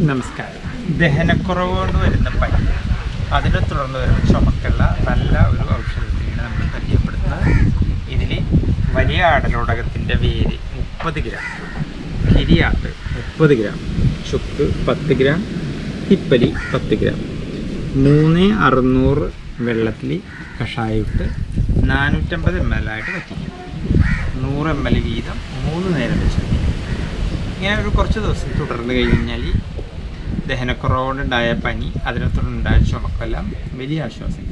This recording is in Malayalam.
നമസ്കാരം. ദഹനക്കുറവ് കൊണ്ട് വരുന്ന പനി, അതിനെ തുടർന്ന് വരുന്ന ചുമക്കുള്ള നല്ല ഒരു ഔഷധത്തിനാണ് നമ്മൾ പരിചയപ്പെടുത്തുന്നത്. ഇതിൽ വലിയ ആടലോടകത്തിൻ്റെ വേര് 30 ഗ്രാം, കിരിയാട്ട് 30 ഗ്രാം, ചുക്ക് 10 ഗ്രാം, തിപ്പലി 10 ഗ്രാം, 3600 വെള്ളത്തിൽ കഷായം ഇട്ട് 450 ml ആയിട്ട് വറ്റിക്കും. 100 ml വീതം 3 നേരം വെച്ച് ഇങ്ങനെ ഒരു കുറച്ച് ദിവസം തുടർന്ന് കഴിഞ്ഞാൽ ദഹനക്കുറവുകൊണ്ടുണ്ടായ പനി, അതിനെ തുടർന്നുണ്ടായ ചുമക്കെല്ലാം വലിയ ആശ്വാസം.